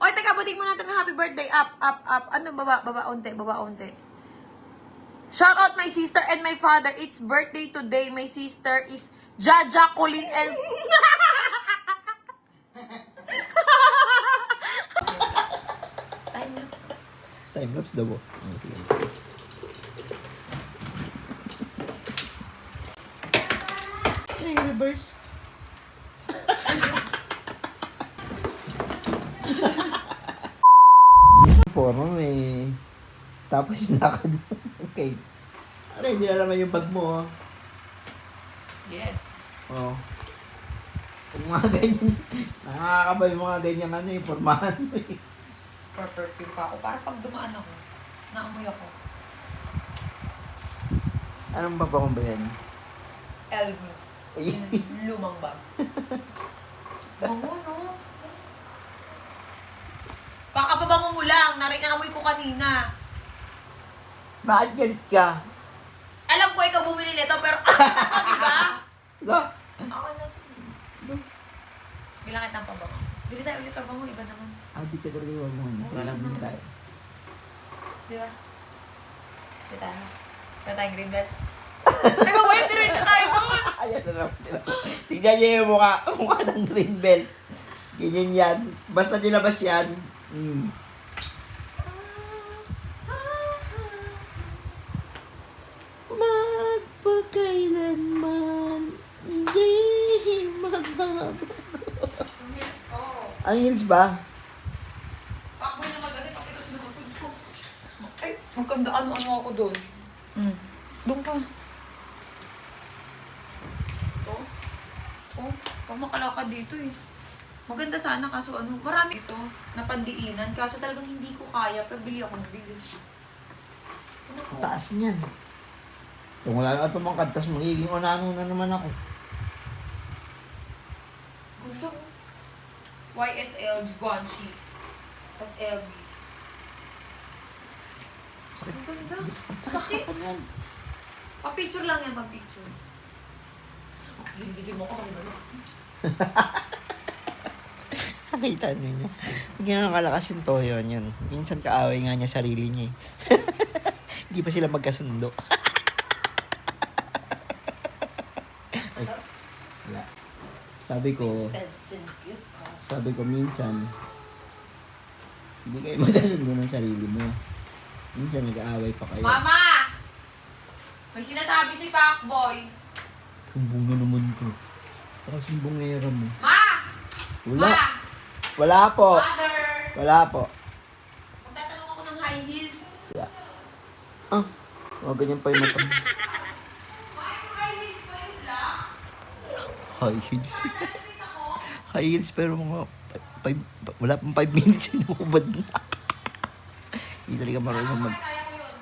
Oy, teka, buting mo natin ng happy birthday. Up, up, up. Ano, baba, baba, unti, baba, unti. Shout out my sister and my father. It's birthday today. My sister is Jaja, Colin, and... Time-lapse daw. Sige. Reverse. Forma may... Tapos sinakad mo. Okay. Aray, hindi na naman yung bag mo, oh. Yes. Oh. Kung mga ganyan, nakakaba yung mga ganyan ano yung formahan mo eh. Perfume pa ako. Para pag dumaan ako, naamoy ako. Anong babang ba yan? LV. Ay. Lumang bag. Bango, no? Kakapabango mo lang. Naamoy ko kanina. Bakit galit ka? Alam ko ikaw bumili nito, pero ako, diba? Lo? Ako na to. Bilang kitang pabango. Bili tayo ulit ang bango, iba naman. Di ka talaga yung mo. Wala naman tayo. Diba? Di tayo. Wala tayong green belt. Ay, mamayot diretso tayo doon! Ayan na naman nila. Tignan niyo yung mukha ng green belt. Ganyan yan. Basta nilabas yan. Magpakailanman hindi magbabago. Yung heels ko. Ang heels ba? Pakboy naman kasi pag ito sinututos ko. Ay, magkanda ano-ano ako doon. Doon ka. Pamakalakad dito eh. Maganda sana kaso ano, marami ito na pandiinan. Kaso talagang hindi ko kaya, pero bili ako ng bili. Ang taas niyan. Kung wala na tumangkad, tas magiging unano na naman ako. Gusto ko. YSL Givenchy. Tapos LV. Sakit. Ang ganda. Sakit. Pa-picture lang yan, pa-picture. Gilgidin mo ko kami na. Nakita ninyo. Hindi na nakalakas yung toyo yun. Minsan kaaway nga niya sarili niya eh. Hindi pa sila magkasundo. Ay, wala. Sabi ko minsan, hindi kayo magkasundo ng sarili mo. Minsan nag-aaway pa kayo. Mama! May sinasabi si Pacboy. Sumbong na naman to. Para sumbongera mo. Ma! Wala. Ma! Wala po. Mother! Wala po. Magtatanong ako ng high heels. Wala. Ah, ganyan pa yung mata. Ma, yung high heels ko yung black. High heels. Nalapit ako. High heels pero mga wala pang 5 minutes inubad na. Hindi talaga marunong mag... Kaya ko yun.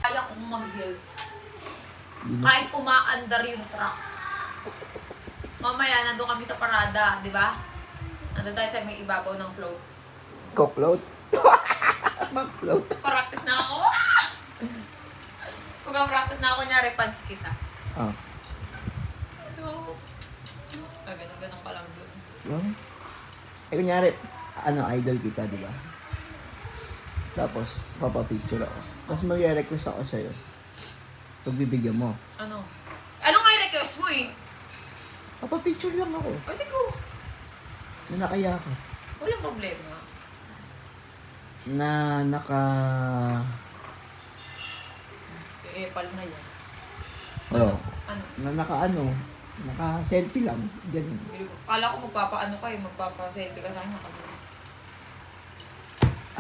Kaya kong mag-heels. Kahit umaandar yung truck. Mamaya, nandun kami sa parada, di ba? Nandun tayo sa may ibabaw ng float. Ko-float. Mag-float. Practice na ako. Pag-practice na ako, nyari, pants kita. Ah. Ano? Ganun-ganun pa lang dun. Yung? Eh, kunyari, idol kita, di ba? Tapos, papapicture ako. Tapos mag-request ako sa'yo. Pagbibigyan mo. Ano? Ano nga yung request mo eh? Papapicture lang ako. O, di ko. Na nakaya ka. Walang problema. Na naka... Pal na yan. Oo. Ano? Na naka-selfie lang. Ganun. Kala ko magpapaano kayo, magpapa-selfie ka sa akin.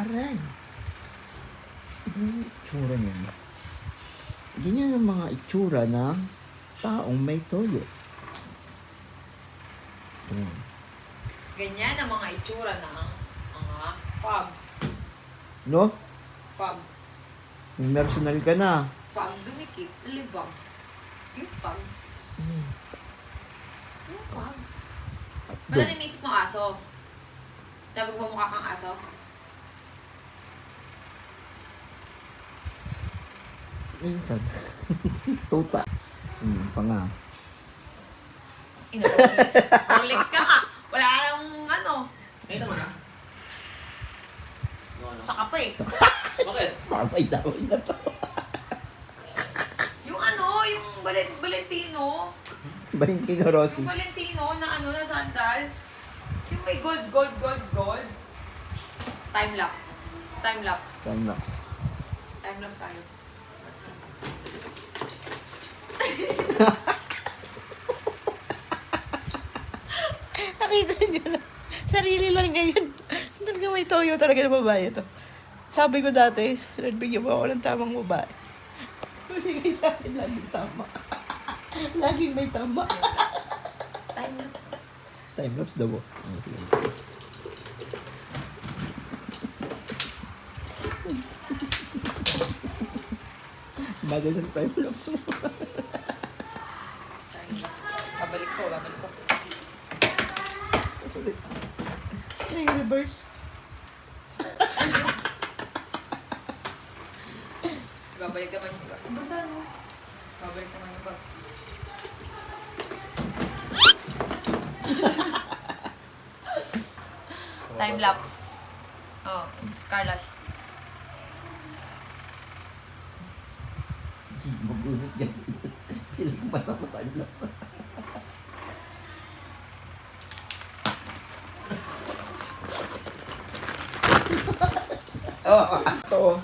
Aray. Ano yung itsura niya? Ganyan ang mga itsura ng taong may toyo. Ganyan ang mga itsura ng mga fog. No? Fog. May personal ka na. Fog, dumikit, libang. Yung fog. Yung fog. Ba't na inisip mo aso? Sabi ko ba mukha kang aso? Minsan. Tuta. Pa nga. Rolex. Rolex ka nga. Wala kang Damay na to. Yung yung Valentino. Valentino Rossi. Yung Valentino na na sandals. Yung may gold. Time lapse. Time lapse. Time lapse tayo. Nakita niyo lang. Sarili lang niya yun. Talaga may toyo talaga na babae to. Sabi ko dati, bigyan mo ako ng tamang babae. Bigay sa akin laging tama. Laging may tama. Time lapse. Time lapse daw. Sige. Bagal ng time lapse mo. Time lapse. Babalik ko. Ay, reverse. Babalik naman yung bag. Ang ganda, no? Babalik naman yung bag. Time lapse. Oh, Kardashian. Magunit yan. Piling mata mo time lapse. Ito.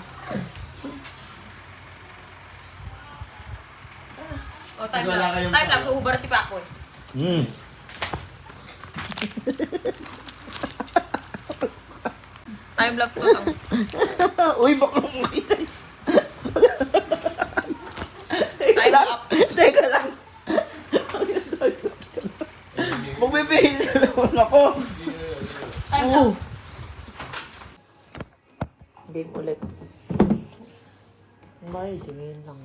Oh, time Wala lapse. kayong Time lapse. pala. Uhubaran si Pakoy. Time lapse to. Uy, baklang umita. Time up. Teka lang. Magbibihis na naman ako. Time lapse. Game ulit. May, tingin lang.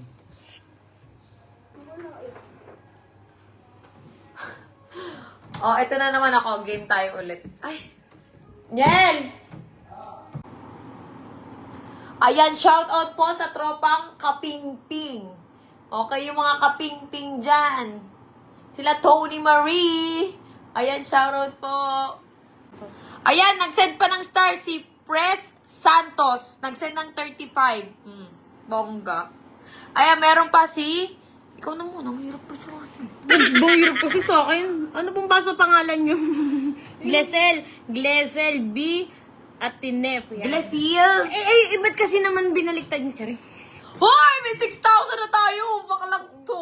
Oh, ito na naman ako. Game tayo ulit. Ay! Niel! Ayan, shoutout po sa tropang kapingping. Okay, yung mga kapingping dyan. Sila Tony Marie. Ayan, shoutout po. Ayan, nag-send pa ng star si Press Santos. Nag-send ng 35. Bongga. Ayan, meron pa si... Ikaw na muna, ang hirap pa sa akin. Hirap kasi sa akin. Ano pong basa pangalan nyo? Glesel B. at Tinep. Glacial. Ba't kasi naman binaliktad nyo, Chari? Hoy! May 6,000 na tayo! Baklang to!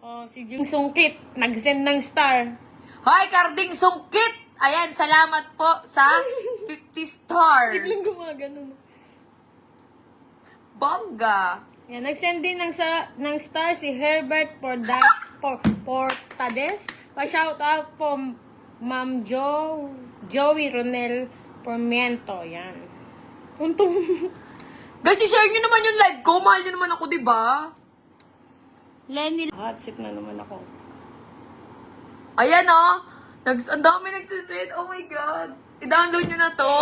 Oh, si Jung Sungkit. Nag-send ng star. Hoy! Karding Sungkit! Ayan, salamat po sa 50 star. Biglang gumagano. Bongga. Yan, nag-send din ng star si Herbert Portades. Pa-shout out po Ma'am Joey Ronel Pormiento. Yan. Untong. Guys, i-share nyo naman yung live ko. Mahal nyo naman ako, diba? Lenny. Hot seat na naman ako. Ayan, oh. Ang dami nagsisit. Oh my God. I-download nyo na to.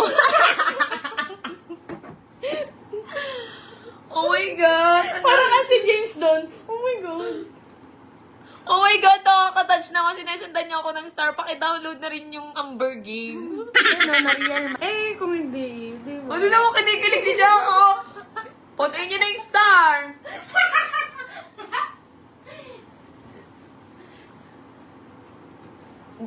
Oh my God. Parang si James doon. Oh my God. Oh my God, nakaka-touch na kasi sinesendan niyo ako ng star. Paki-download na rin yung Amber Game. Ano na real? Kung hindi. Di ba? Ano naman kinikilig si Joko? Puntayin niyo na yung star.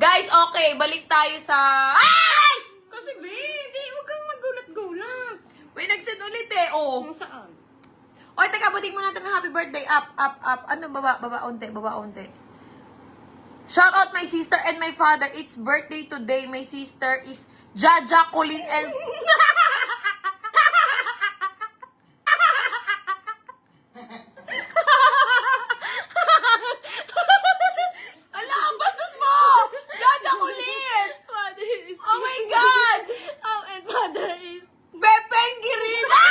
Guys, okay. Balik tayo sa... Ay! Kasi, hindi. Huwag kang magulat-gulat. May nagsend ulit eh. Oh. Kung saan? Oy, teka, butik mo natin ng happy birthday. Up. Ano, baba, onte. Shout out my sister and my father. It's birthday today. My sister is Jaja Colin and... Ala, ang bastos mo! Jaja Colin! Oh my God! And father is... Pepeng Girina!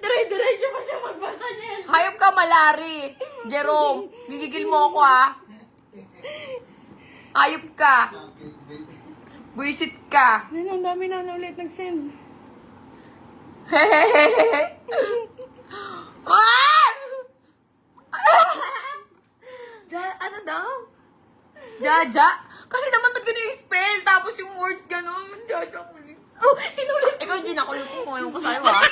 Dire-diretso pa siya magbasa niya. Hayop ka, Malari. Jerome, gigigil mo ako, ha? Hayop ka. Buisit ka. Ayun, ang dami na ulit nag-send. Ah! Ano daw? Jaja? Kasi naman ba't ganun yung spell? Tapos yung words ganun. Jaja ko. Oh, inulit. Ikaw Ikaw, ginakulot mo. Ewan ko sa'yo, ha?